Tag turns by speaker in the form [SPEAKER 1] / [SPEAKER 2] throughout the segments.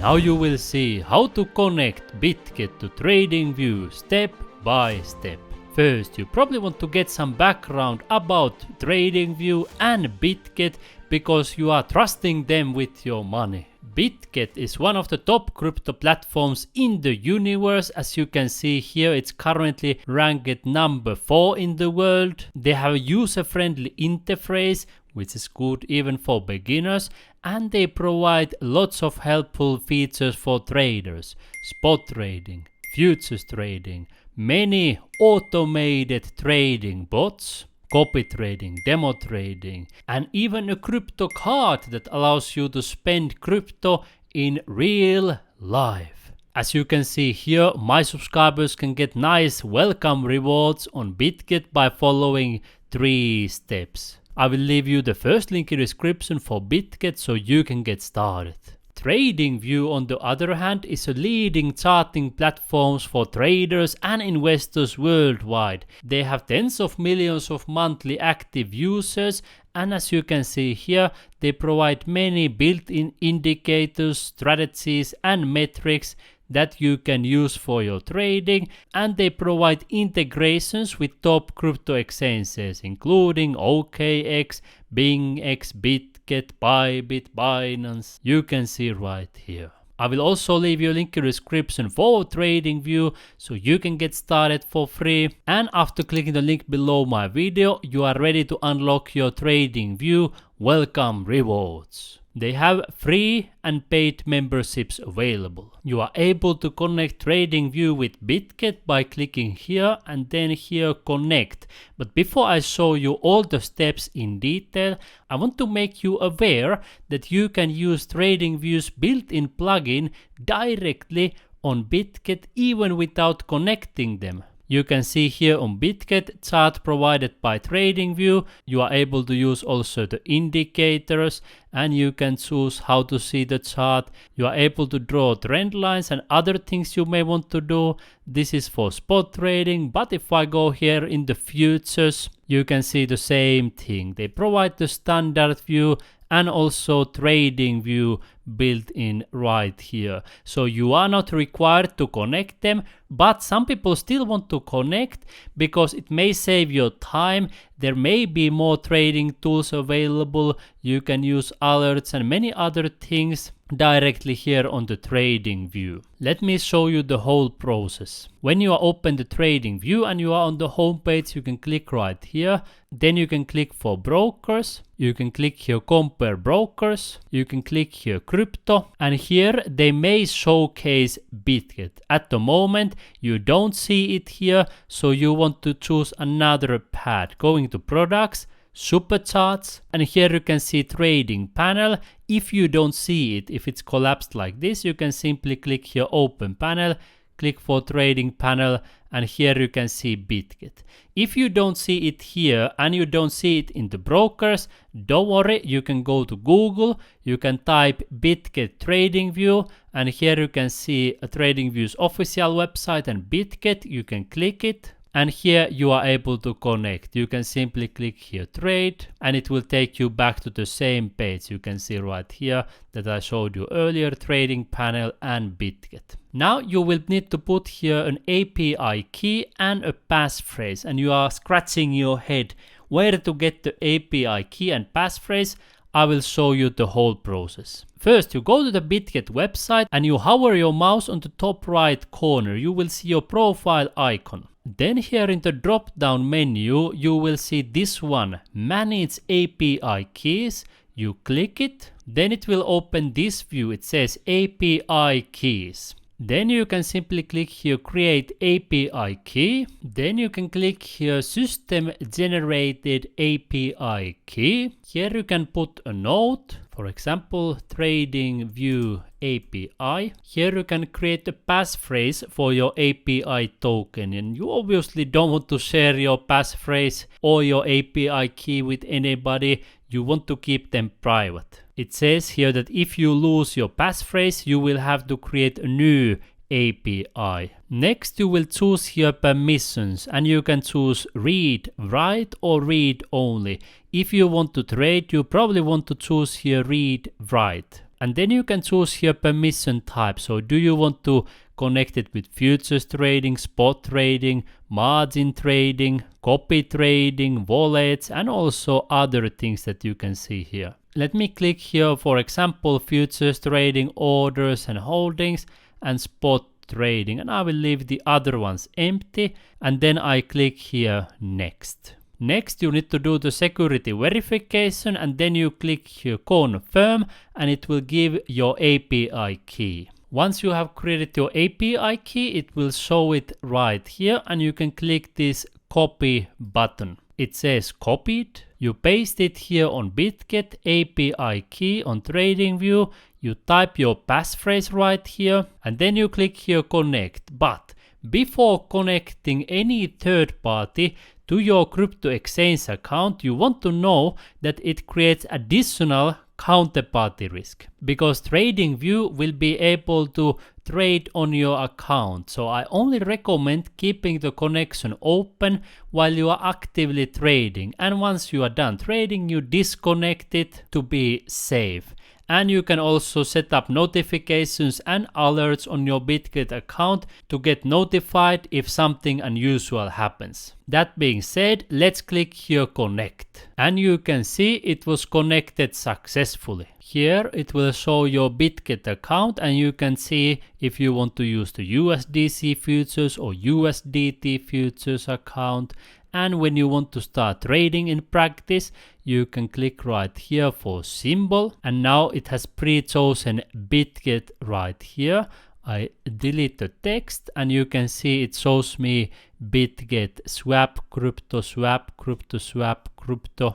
[SPEAKER 1] Now you will see how to connect Bitget to TradingView step by step. First, you probably want to get some background about TradingView and Bitget because you are trusting them with your money. Bitget is one of the top crypto platforms in the universe. As you can see here, it's currently ranked number 4 in the world. They have a user-friendly interface, which is good even for beginners, and they provide lots of helpful features for traders: spot trading, futures trading, many automated trading bots, copy trading, demo trading, and even a crypto card that allows you to spend crypto in real life. As you can see here, my subscribers can get nice welcome rewards on Bitget by following 3 steps. I will leave you the first link in the description for Bitget so you can get started. TradingView, on the other hand, is a leading charting platform for traders and investors worldwide. They have tens of millions of monthly active users, and as you can see here, they provide many built-in indicators, strategies and metrics that you can use for your trading, and they provide integrations with top crypto exchanges including OKX, BingX, Bitget, BYBIT, Binance. You can see right here. I will also leave you a link in the description for TradingView so you can get started for free, and after clicking the link below my video, you are ready to unlock your TradingView welcome rewards. They have free and paid memberships available. You are able to connect TradingView with Bitget by clicking here and then here connect. But before I show you all the steps in detail, I want to make you aware that you can use TradingView's built-in plugin directly on Bitget even without connecting them. You can see here on Bitget chart provided by TradingView. You are able to use also the indicators, and you can choose how to see the chart. You are able to draw trend lines and other things you may want to do. This is for spot trading, but if I go here in the futures, you can see the same thing. They provide the standard view and also TradingView built in right here. So you are not required to connect them, but some people still want to connect because it may save your time. There may be more trading tools available. You can use alerts and many other things directly here on the TradingView. Let me show you the whole process. When you are open the TradingView and you are on the home page, you can click right here. Then you can click for brokers. You can click here compare brokers. You can click here crypto, and here they may showcase Bitget. At the moment you don't see it here, so you want to choose another path. Going to products, supercharts, and here you can see trading panel. If you don't see it, if it's collapsed like this, you can simply click here open panel, click for trading panel, and here you can see Bitget. If you don't see it here and you don't see it in the brokers, don't worry, you can go to Google, you can type Bitget TradingView, and here you can see TradingView's official website and Bitget. You can click it, and here you are able to connect. You can simply click here trade, and it will take you back to the same page. You can see right here that I showed you earlier, trading panel and Bitget. Now you will need to put here an API key and a passphrase, and you are scratching your head where to get the API key and passphrase. I will show you the whole process. First, you go to the Bitget website and you hover your mouse on the top right corner. You will see your profile icon. Then here in the drop down menu, you will see this one, Manage API Keys. You click it, then it will open this view. It says API Keys. Then you can simply click here Create API Key. Then you can click here System Generated API Key. Here you can put a note, for example, TradingView API. Here you can create a passphrase for your API token, and you obviously don't want to share your passphrase or your API key with anybody. You want to keep them private. It says here that if you lose your passphrase, you will have to create a new API. Next, you will choose here permissions, and you can choose read, write or read only. If you want to trade, you probably want to choose here read, write. And then you can choose here permission type. So do you want to connect it with futures trading, spot trading, margin trading, copy trading, wallets, and also other things that you can see here. Let me click here, for example, futures trading, orders and holdings, and spot trading, and I will leave the other ones empty, and then I click here next. Next, you need to do the security verification, and then you click here confirm, and it will give your API key. Once you have created your API key, it will show it right here, and you can click this copy button. It says copied. You paste it here on Bitget, API key on TradingView. You type your passphrase right here, and then you click here connect. But before connecting any third party to your crypto exchange account, you want to know that it creates additional counterparty risk, because TradingView will be able to trade on your account. So I only recommend keeping the connection open while you are actively trading, and once you are done trading, you disconnect it to be safe. And you can also set up notifications and alerts on your Bitget account to get notified if something unusual happens. That being said, let's click here connect. And you can see it was connected successfully. Here it will show your Bitget account, and you can see if you want to use the USDC futures or USDT futures account. And when you want to start trading in practice, you can click right here for symbol, and now it has pre-chosen Bitget right here. I delete the text, and you can see it shows me Bitget swap, crypto,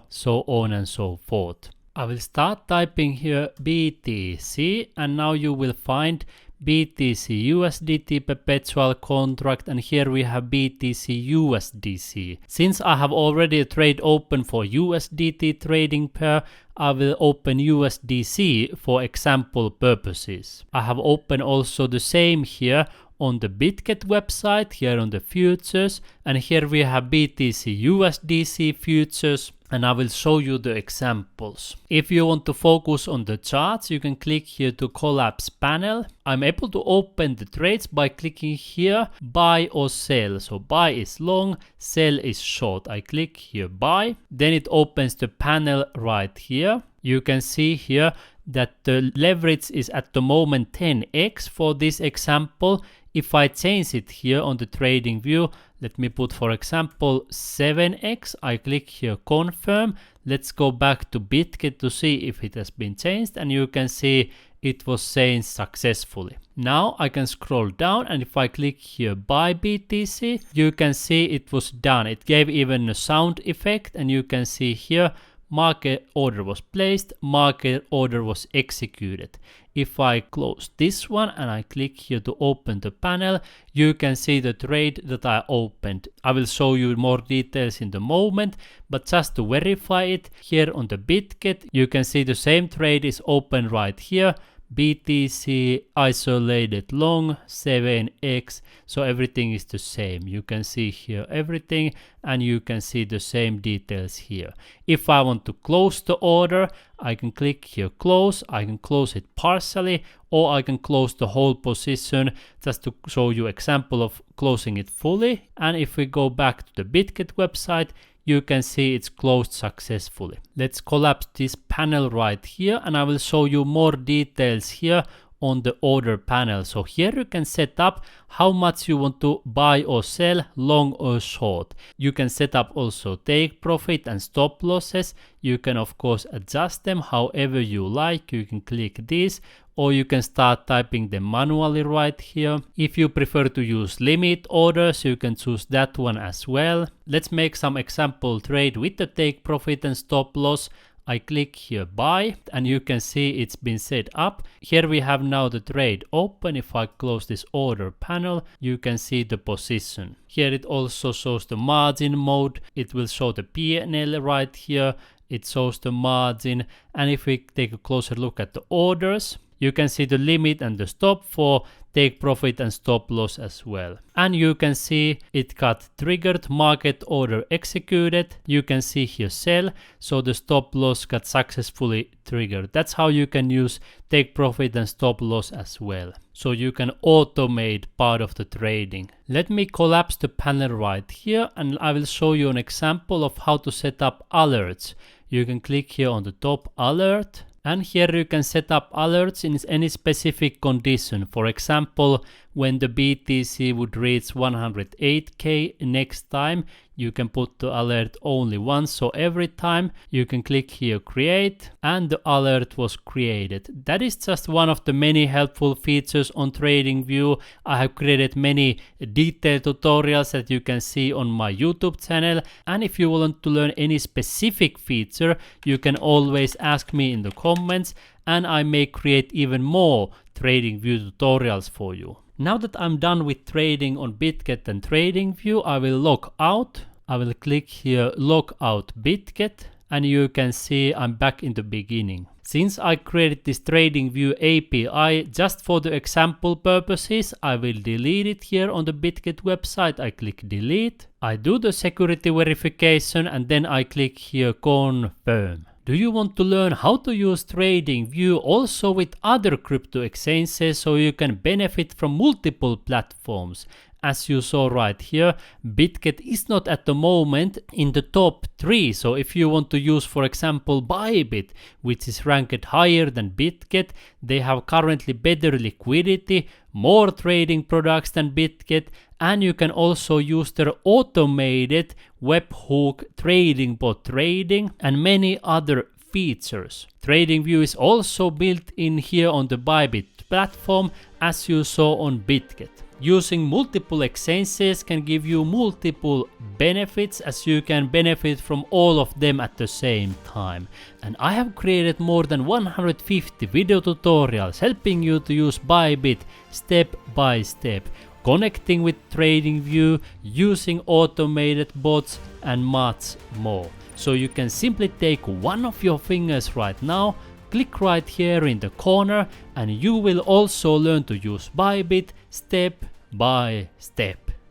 [SPEAKER 1] so on and so forth. I will start typing here BTC, and now you will find BTC USDT perpetual contract, and here we have BTC USDC. Since I have already a trade open for USDT trading pair, I will open USDC for example purposes. I have opened also the same here on the Bitget website, here on the futures, and here we have BTC USDC futures, and I will show you the examples. If you want to focus on the charts, you can click here to collapse panel. I'm able to open the trades by clicking here buy or sell. So buy is long, sell is short. I click here buy, then it opens the panel right here. You can see here that the leverage is at the moment 10x for this example. If I change it here on the TradingView, let me put for example 7x, I click here confirm. Let's go back to Bitget to see if it has been changed, and you can see it was changed successfully. Now I can scroll down, and if I click here buy BTC, you can see it was done. It gave even a sound effect, and you can see here market order was placed, market order was executed. If I close this one and I click here to open the panel, you can see the trade that I opened. I will show you more details in the moment, but just to verify it, here on the Bitget, you can see the same trade is open right here. BTC isolated long 7x, so everything is the same. You can see here everything, and you can see the same details here. If I want to close the order, I can click here close. I can close it partially, or I can close the whole position, just to show you example of closing it fully. And if we go back to the Bitget website, you can see it's closed successfully. Let's collapse this panel right here, and I will show you more details here on the order panel. So here you can set up how much you want to buy or sell, long or short. You can set up also take profit and stop losses. You can of course adjust them however you like. You can click this, or you can start typing them manually right here. If you prefer to use limit orders, you can choose that one as well. Let's make some example trade with the take profit and stop loss. I click here buy, and you can see it's been set up. Here we have now the trade open. If I close this order panel, you can see the position. Here it also shows the margin mode. It will show the P&L right here. It shows the margin, and if we take a closer look at the orders, You can see the limit and the stop for take profit and stop loss as well. And you can see it got triggered, market order executed. You can see here sell, so the stop loss got successfully triggered. That's how you can use take profit and stop loss as well. So you can automate part of the trading. Let me collapse the panel right here and I will show you an example of how to set up alerts. You can click here on the top alert. And here you can set up alerts in any specific condition. For example, when the BTC would reach 108k next time, you can put the alert only once. So every time you can click here create and the alert was created. That is just one of the many helpful features on TradingView. I have created many detailed tutorials that you can see on my YouTube channel. And if you want to learn any specific feature, you can always ask me in the comments and I may create even more TradingView tutorials for you. Now that I'm done with trading on Bitget and TradingView, I will log out. I will click here log out Bitget and you can see I'm back in the beginning. Since I created this TradingView API just for the example purposes, I will delete it here on the Bitget website. I click delete. I do the security verification and then I click here confirm. Do you want to learn how to use TradingView also with other crypto exchanges so you can benefit from multiple platforms? As you saw right here, Bitget is not at the moment in the top 3. So if you want to use, for example, BYBIT, which is ranked higher than Bitget, they have currently better liquidity, more trading products than Bitget, and you can also use their automated webhook trading bot trading and many other features. TradingView is also built in here on the BYBIT platform as you saw on Bitget. Using multiple exchanges can give you multiple benefits as you can benefit from all of them at the same time. And I have created more than 150 video tutorials helping you to use BYBIT step by step, connecting with TradingView, using automated bots and much more. So you can simply take one of your fingers right now, click right here in the corner and you will also learn to use BYBIT step by step.